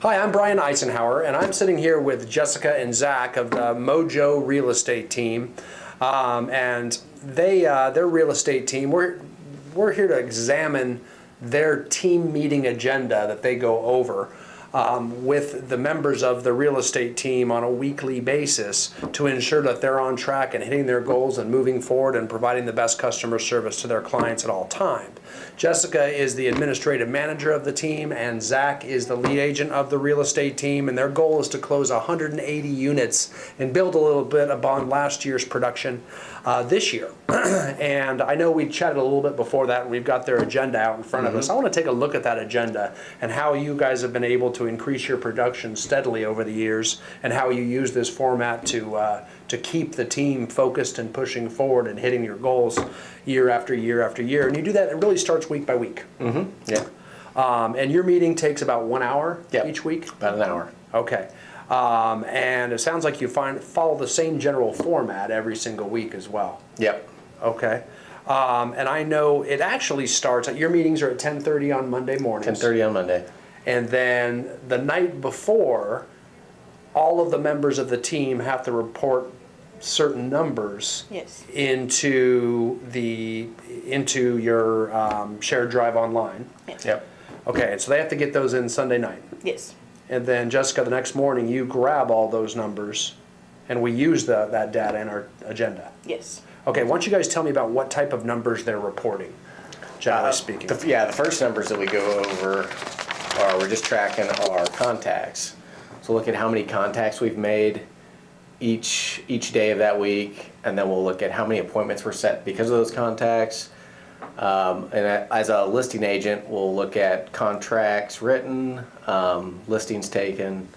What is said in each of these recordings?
Hi, I'm Brian Icenhower, and I'm sitting here with Jessica and Zach of the Mojo Real Estate team. And their real estate team, we're here to examine their team meeting agenda that they go over with the members of the real estate team on a weekly basis to ensure that they're on track and hitting their goals and moving forward and providing the best customer service to their clients at all times. Jessica is the administrative manager of the team, and Zach is the lead agent of the real estate team, and their goal is to close 180 units and build a little bit upon last year's production this year. And I know we chatted a little bit before that, and we've got their agenda out in front of us. I want to take a look at that agenda and how you guys have been able to increase your production steadily over the years, and how you use this format to keep the team focused and pushing forward and hitting your goals year after year after year. And you do that, it really starts week by week. Yeah. And your meeting takes about 1 hour each week? About an hour. Okay. And it sounds like you follow the same general format every single week as well. Yep. Okay. And I know it actually starts, your meetings are at 10:30 on Monday mornings. 10:30 on Monday. And then the night before, all of the members of the team have to report certain numbers into your shared drive online. Yes. Yep. Okay, so they have to get those in Sunday night. Yes. And then Jessica, the next morning, you grab all those numbers, and we use that data in our agenda. Yes. Okay, why don't you guys tell me about what type of numbers they're reporting, generally speaking? The first numbers that we go over are, we're just tracking our contacts. So look at how many contacts we've made each day of that week, and then we'll look at how many appointments were set because of those contacts. And as a listing agent, we'll look at contracts written, listings taken,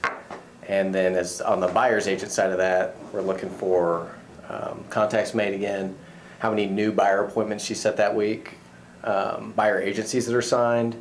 and then as on the buyer's agent side of that, we're looking for contacts made again, how many new buyer appointments she set that week, buyer agencies that are signed,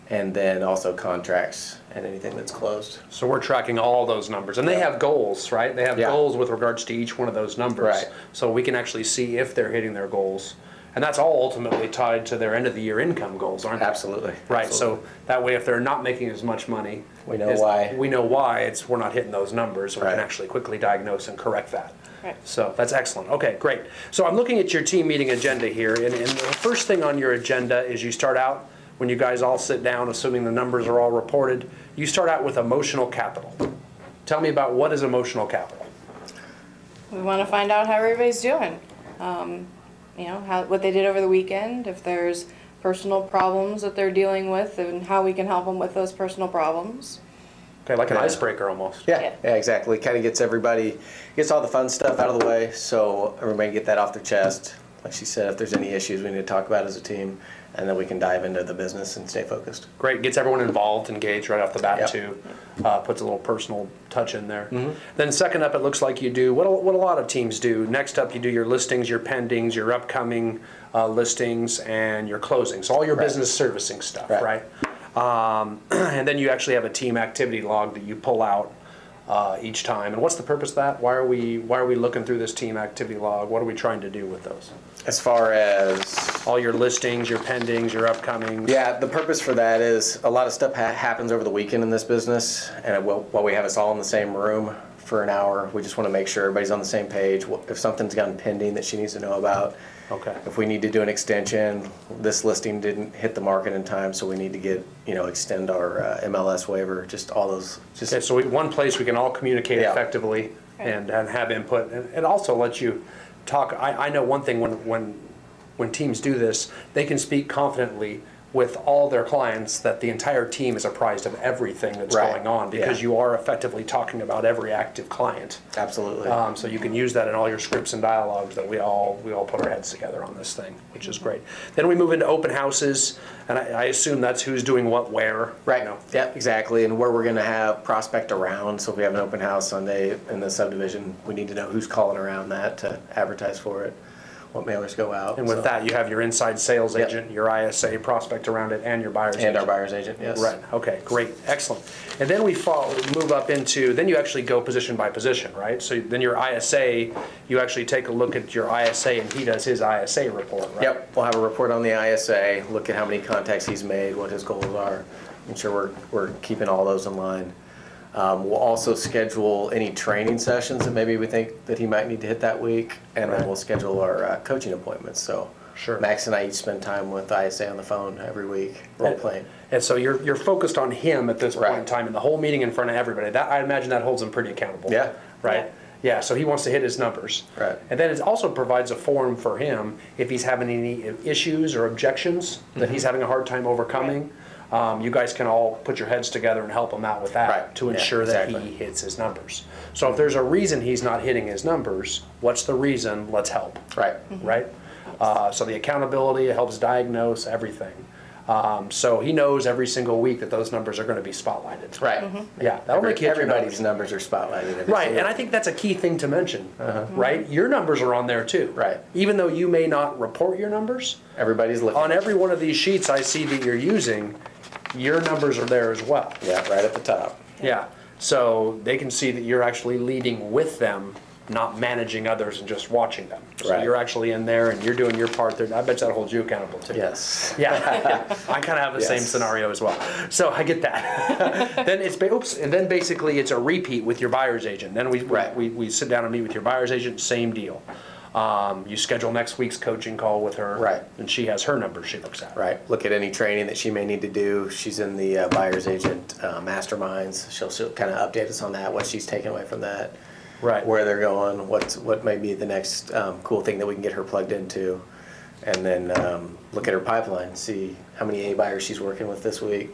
and then also contracts and anything that's closed. So we're tracking all those numbers, and they have goals, right? They have goals with regards to each one of those numbers. Right. So we can actually see if they're hitting their goals. And that's all ultimately tied to their end of the year income goals, aren't they? Absolutely. Right, Absolutely. so that way if they're not making as much money, We know why. We know why, we're not hitting those numbers, and we can Right. actually quickly diagnose and correct that. Right. So that's excellent. Okay, great. So I'm looking at your team meeting agenda here, and the first thing on your agenda is you start out, when you guys all sit down, assuming the numbers are all reported, you start out with emotional capital. Tell me about what is emotional capital. We want to find out how everybody's doing. What they did over the weekend, if there's personal problems that they're dealing with, and how we can help them with those personal problems. Okay, like an icebreaker almost. Yeah, exactly. Kind of gets all the fun stuff out of the way, so everybody can get that off their chest. Like she said, if there's any issues we need to talk about as a team, and then we can dive into the business and stay focused. Great, gets everyone involved, engaged right off the bat Yep. too. Puts a little personal touch in there. Then second up, it looks like you do what a lot of teams do. Next up, you do your listings, your pendings, your upcoming listings, and your closings. All your business servicing stuff, right? And then you actually have a team activity log that you pull out each time. And what's the purpose of that? Why are we looking through this team activity log? What are we trying to do with those? As far as All your listings, your pendings, your upcomings. yeah, the purpose for that is a lot of stuff happens over the weekend in this business, and while we have us all in the same room for an hour, we just want to make sure everybody's on the same page. If something's gotten pending that she needs to know about, if we need to do an extension, this listing didn't hit the market in time, so we need to get extend our MLS waiver. Just all those. Okay, so one place we can all communicate effectively and have input, and it also lets you talk. I know one thing when teams do this, they can speak confidently with all their clients that the entire team is apprised of everything that's going on, because you are effectively talking about every active client. Absolutely. So you can use that in all your scripts and dialogues that we all put our heads together on this thing, which is great. Then we move into open houses, and I assume that's who's doing what where. Right. Yeah, exactly. And where we're going to have prospect around. So if we have an open house Sunday in the subdivision, we need to know who's calling around that to advertise for it, what mailers go out. And with that, you have your inside sales agent, your ISA prospect around it, and your buyer's agent. And our buyer's agent, yes. Right, okay, great, excellent. And then we move up into, then you actually go position by position, right? So then your ISA, you actually take a look at your ISA, and he does his ISA report, right? Yep, we'll have a report on the ISA, look at how many contacts he's made, what his goals are. I'm sure we're keeping all those in line. We'll also schedule any training sessions that maybe we think that he might need to hit that week, and Right. then we'll schedule our coaching appointments. So Sure. Max and I each spend time with ISA on the phone every week, role playing. And so you're focused on him at this point in Right. time, and the whole meeting in front of everybody. That, I imagine that holds him pretty accountable. Yeah. Right? Yeah, so he wants to hit his numbers. Right. And then it also provides a forum for him if he's having any issues or objections that he's having a hard time overcoming. You guys can all put your heads together and help him out with that Right. to Yeah, ensure that exactly. he hits his numbers. So if there's a reason he's not hitting his numbers, what's the reason? Let's help. Right. Right? So the accountability helps diagnose everything. So he knows every single week that those numbers are going to be spotlighted. Right. Yeah, that'll make you hit your Everybody's numbers. numbers are spotlighted. every Right, single- and I think that's a key thing to mention, right? Your numbers are on there too. Right. Even though you may not report your numbers, everybody's looking. on every one of these sheets I see that you're using, your numbers are there as well. Yeah, right at the top. Yeah, so they can see that you're actually leading with them, not managing others and just watching them. So Right. you're actually in there and you're doing your part there. I bet that holds you accountable too. Yes. Yeah, I kind of have the same Yes. scenario as well. So I get that. Then and then basically it's a repeat with your buyer's agent. Then Right. we sit down and meet with your buyer's agent, same deal. You schedule next week's coaching call with her. Right. And she has her numbers she looks at. Right. Look at any training that she may need to do. She's in the buyer's agent masterminds. She'll kind of update us on that, what she's taken away from that, Right. where they're going, what may be the next cool thing that we can get her plugged into, and then look at her pipeline, see how many A buyers she's working with this week.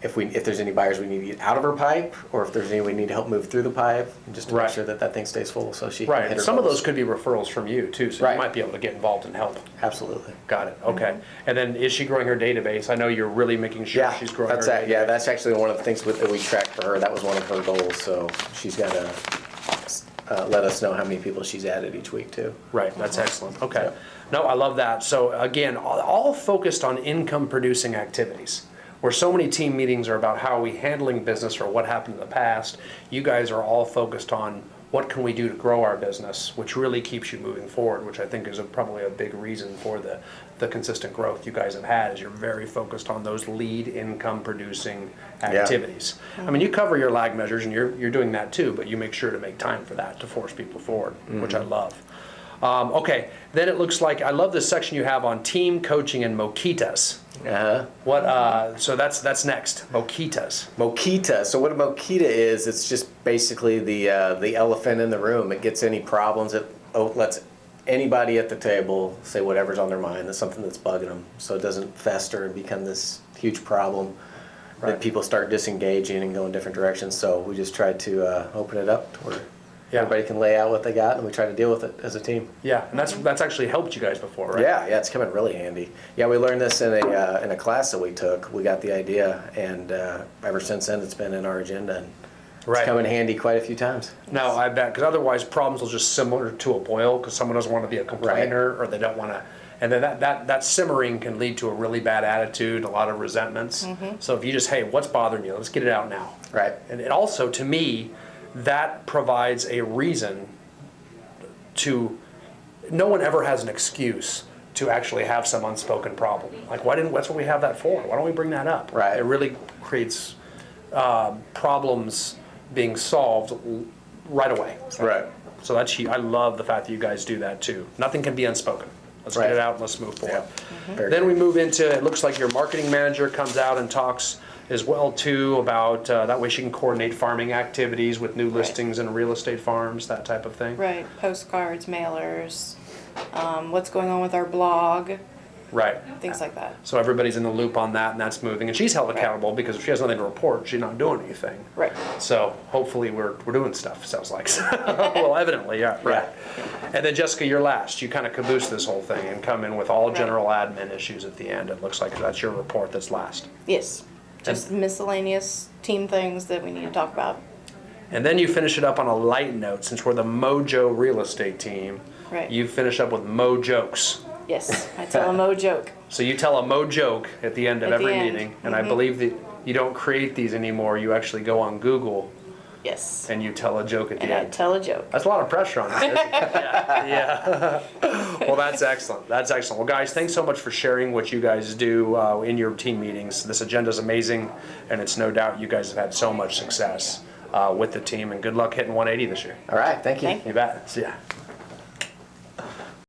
If there's any buyers we need to get out of her pipe, or if there's any we need to help move through the pipe, just to Right. make sure that thing stays full, so she can Right. hit And her some of goals. those could be referrals from you too, so you Right. might be able to get involved and help. Absolutely. Got it. Okay. And then is she growing her database? I know you're really making sure Yeah, she's growing that's her that. Yeah, that's actually one of the things that we tracked for her. That was one of her goals. So she's got to let us know how many people she's added each week too. Right, that's excellent. Okay. Yeah. No, I love that. So again, all focused on income producing activities. Where so many team meetings are about how are we handling business or what happened in the past, you guys are all focused on what can we do to grow our business, which really keeps you moving forward, which I think is probably a big reason for the consistent growth you guys have had, is you're very focused on those lead income producing activities. I mean, you cover your lag measures and you're doing that too, but you make sure to make time for that to force people forward, which I love. Okay, then it looks like, I love this section you have on team coaching and moquitas. Uh-huh. So that's next, moquitas. Moquita. So what a moquita is, it's just basically the elephant in the room. It gets any problems. It lets anybody at the table say whatever's on their mind. That's something that's bugging them, so it doesn't fester and become this huge problem. Right. That people start disengaging and going different directions. So we just tried to open it up to where Yeah. everybody can lay out what they got, and we try to deal with it as a team. Yeah, and that's actually helped you guys before, right? Yeah, it's coming really handy. Yeah, we learned this in a class that we took. We got the idea, and ever since then, it's been in our agenda, and Right. it's come in handy quite a few times. No, I bet, because otherwise problems will just simmer to a boil because someone doesn't want to be a complainer or they don't want to, and then that simmering can lead to a really bad attitude, a lot of resentments. So if you just, hey, what's bothering you? Let's get it out now. Right. And it also, to me, that provides a reason to, no one ever has an excuse to actually have some unspoken problem. Like, that's what we have that for. Why don't we bring that up? Right. It really creates problems being solved right away. Right. So that's, I love the fact that you guys do that too. Nothing can be unspoken. Let's Right. get it out and let's move forward. Yeah. Very Then good. we move into, it looks like your marketing manager comes out and talks as well too about, that way she can coordinate farming activities with new listings and real estate farms, that type of thing. Right, postcards, mailers, what's going on with our blog, Right. things like that. So everybody's in the loop on that and that's moving. And she's held accountable because if she has nothing to report, she's not doing anything. Right. So hopefully we're doing stuff, sounds like. Well, evidently, yeah, right. And then Jessica, you're last. You kind of caboose this whole thing and come in with all general admin issues at the end. It looks like that's your report that's last. Yes, just miscellaneous team things that we need to talk about. And then you finish it up on a light note, since we're the Mojo real estate team. Right. You finish up with Mo jokes. Yes, I tell a Mo joke. So you tell a Mo joke at the end of At the every end. meeting, and I believe that you don't create these anymore. You actually go on Google Yes. and you tell a joke at the And I end. tell a joke. That's a lot of pressure on you. Yeah. Well, that's excellent. That's excellent. Well, guys, thanks so much for sharing what you guys do in your team meetings. This agenda is amazing, and it's no doubt you guys have had so much success with the team. And good luck hitting 180 this year. All right, thank you. Thank You bet. See ya.